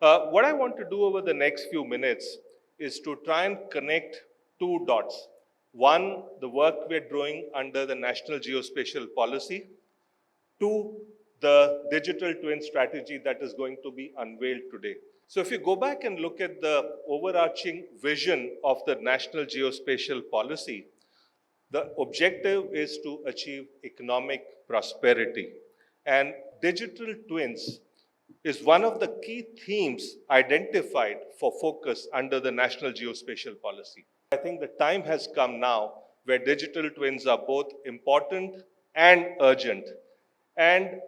What I want to do over the next few minutes is to try and connect two dots. One, the work we're doing under the National Geospatial Policy. Two, the digital twin strategy that is going to be unveiled today. So if you go back and look at the overarching vision of the National Geospatial Policy, the objective is to achieve economic prosperity. And digital twins is one of the key themes identified for focus under the National Geospatial Policy. I think the time has come now where digital twins are both important and urgent. And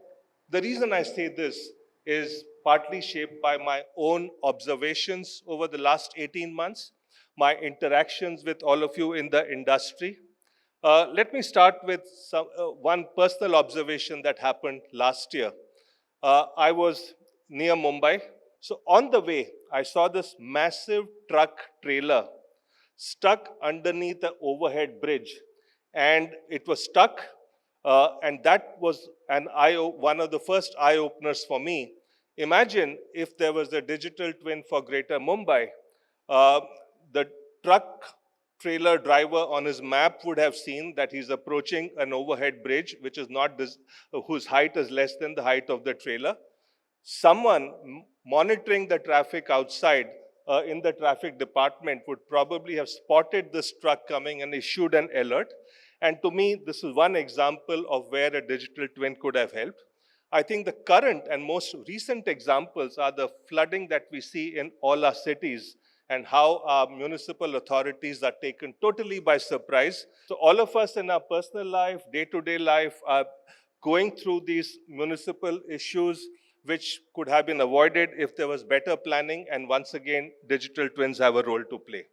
the reason I say this is partly shaped by my own observations over the last 18 months, my interactions with all of you in the industry. Let me start with one personal observation that happened last year. I was near Mumbai. So on the way, I saw this massive truck trailer stuck underneath the overhead bridge. And it was stuck. And that was one of the first eye-openers for me. Imagine if there was a digital twin for Greater Mumbai. The truck trailer driver on his map would have seen that he's approaching an overhead bridge, which is not whose height is less than the height of the trailer. Someone monitoring the traffic outside in the traffic department would probably have spotted this truck coming and issued an alert. And to me, this is one example of where a digital twin could have helped. I think the current and most recent examples are the flooding that we see in all our cities and how our municipal authorities are taken totally by surprise. So all of us in our personal life, day-to-day life, are going through these municipal issues which could have been avoided if there was better planning. And once again, digital twins have a role to play.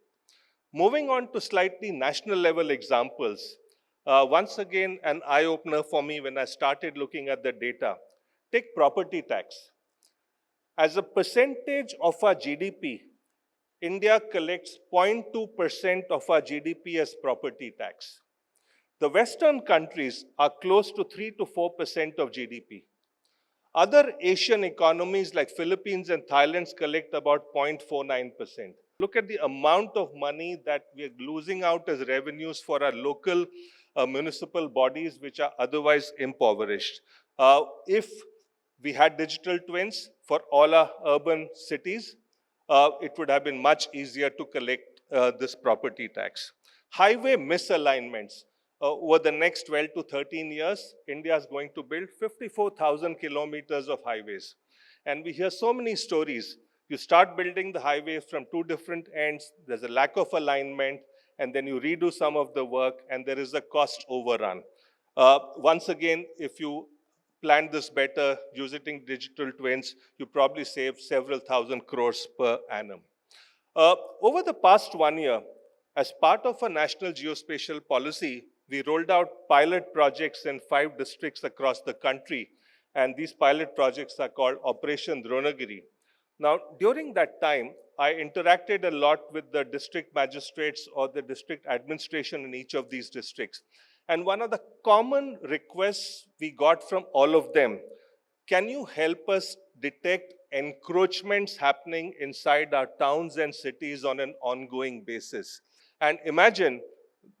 Moving on to slightly national level examples, once again, an eye-opener for me when I started looking at the data. Take property tax. As a percentage of our GDP, India collects 0.2% of our GDP as property tax. The Western countries are close to 3 to 4% of GDP. Other Asian economies like Philippines and Thailand collect about 0.49%. Look at the amount of money that we're losing out as revenues for our local municipal bodies, which are otherwise impoverished. If we had digital twins for all our urban cities, it would have been much easier to collect this property tax. Highway misalignments. Over the next 12 to 13 years, India is going to build 54,000 kilometers of highways. And we hear so many stories. You start building the highways from two different ends, there's a lack of alignment, and then you redo some of the work, and there is a cost overrun. Once again, if you plan this better using digital twins, you probably save several thousand crores per annum. Over the past 1 year, as part of a national geospatial policy, we rolled out pilot projects in 5 districts across the country. And these pilot projects are called Operation Dronagiri. Now, during that time, I interacted a lot with the district magistrates or the district administration in each of these districts. And one of the common requests we got from all of them, can you help us detect encroachments happening inside our towns and cities on an ongoing basis? And imagine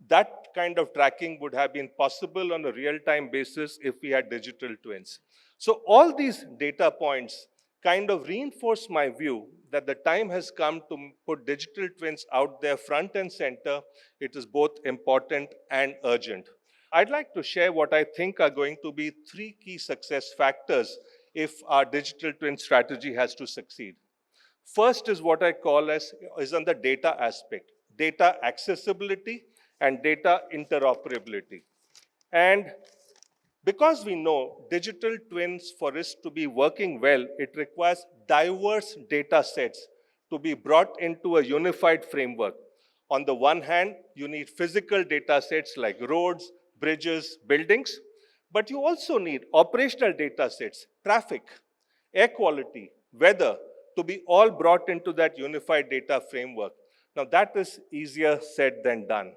that kind of tracking would have been possible on a real-time basis if we had digital twins. So all these data points kind of reinforce my view that the time has come to put digital twins out there front and center. It is both important and urgent. I'd like to share what I think are going to be 3 key success factors if our digital twin strategy has to succeed. First is what I call is on the data aspect, data accessibility and data interoperability. And because we know digital twins, for us to be working well, it requires diverse data sets to be brought into a unified framework. On the one hand, you need physical data sets like roads, bridges, buildings, but you also need operational data sets, traffic, air quality, weather, to be all brought into that unified data framework. Now that is easier said than done.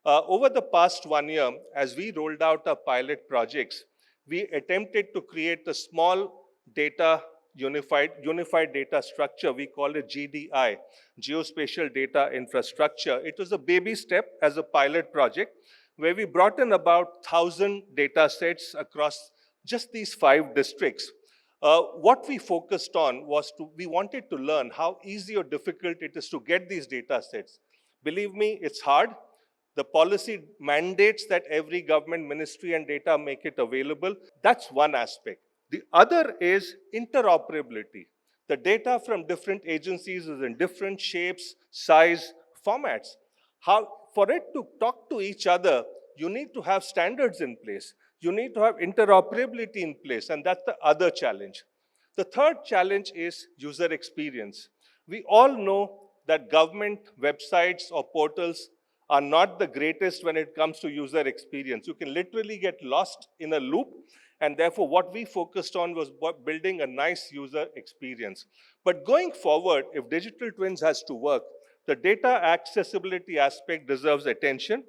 Over the past 1 year, as we rolled out our pilot projects, we attempted to create a small data unified data structure. We call it GDI, Geospatial Data Infrastructure. It was a baby step as a pilot project where we brought in about 1,000 data sets across just these 5 districts. What we focused on was we wanted to learn how easy or difficult it is to get these data sets. Believe me, it's hard. The policy mandates that every government ministry and data make it available. That's one aspect. The other is interoperability. The data from different agencies is in different shapes, size, formats. For it to talk to each other, you need to have standards in place. You need to have interoperability in place, and that's the other challenge. The third challenge is user experience. We all know that government websites or portals are not the greatest when it comes to user experience. You can literally get lost in a loop, and therefore what we focused on was building a nice user experience. But going forward, if digital twins has to work, the data accessibility aspect deserves attention.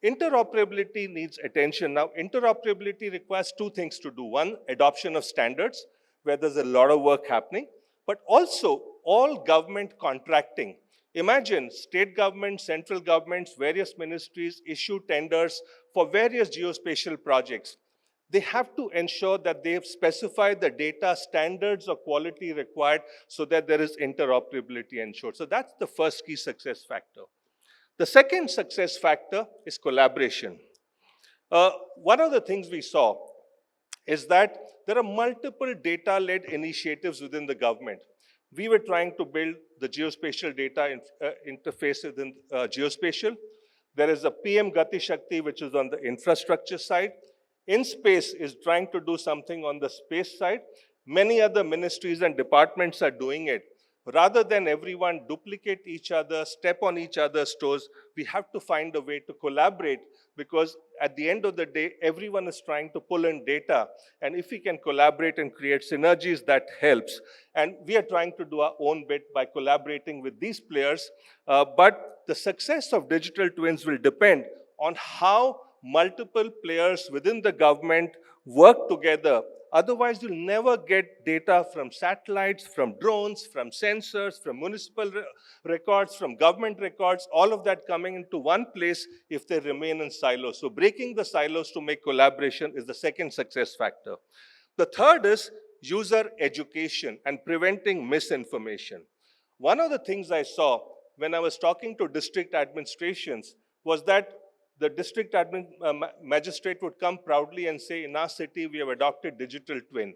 Interoperability needs attention. Now, interoperability requires 2 things to do. One, adoption of standards, where there's a lot of work happening, but also all government contracting. Imagine state governments, central governments, various ministries issue tenders for various geospatial projects. They have to ensure that they have specified the data standards or quality required so that there is interoperability ensured. So that's the first key success factor. The second success factor is collaboration. One of the things we saw is that there are multiple data-led initiatives within the government. We were trying to build the geospatial data interface within geospatial. There is a PM Gati Shakti, which is on the infrastructure side. InSpace is trying to do something on the space side. Many other ministries and departments are doing it. Rather than everyone duplicate each other, step on each other's toes, we have to find a way to collaborate, because at the end of the day, everyone is trying to pull in data. And if we can collaborate and create synergies, that helps. And we are trying to do our own bit by collaborating with these players. But the success of digital twins will depend on how multiple players within the government work together. Otherwise, you'll never get data from satellites, from drones, from sensors, from municipal records, from government records, all of that coming into one place if they remain in silos. So breaking the silos to make collaboration is the second success factor. The third is user education and preventing misinformation. One of the things I saw when I was talking to district administrations was that the district magistrate would come proudly and say, in our city, we have adopted digital twin.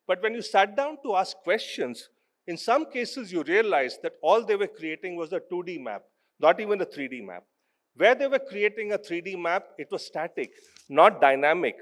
But when you sat down to ask questions, in some cases, you realized that all they were creating was a 2D map, not even a 3D map. Where they were creating a 3D map, it was static, not dynamic.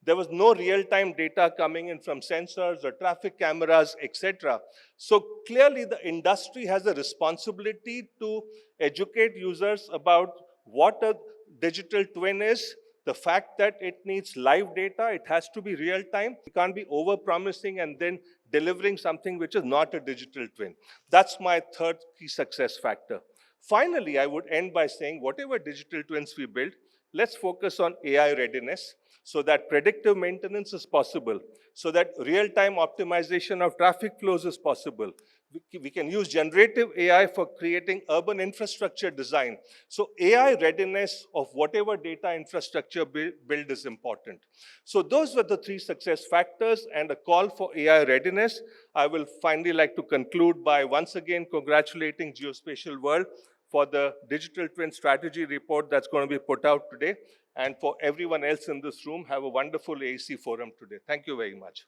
There was no real-time data coming in from sensors or traffic cameras, etc. So clearly, the industry has a responsibility to educate users about what a digital twin is, the fact that it needs live data, it has to be real time. You can't be over-promising and then delivering something which is not a digital twin. That's my third key success factor. Finally, I would end by saying whatever digital twins we build, let's focus on AI readiness so that predictive maintenance is possible, so that real-time optimization of traffic flows is possible. We can use generative AI for creating urban infrastructure design. So AI readiness of whatever data infrastructure build is important. So those were the 3 success factors and a call for AI readiness. I will finally like to conclude by once again congratulating Geospatial World for the Digital Twin Strategy report that's going to be put out today. And for everyone else in this room, have a wonderful AEC Forum today. Thank you very much.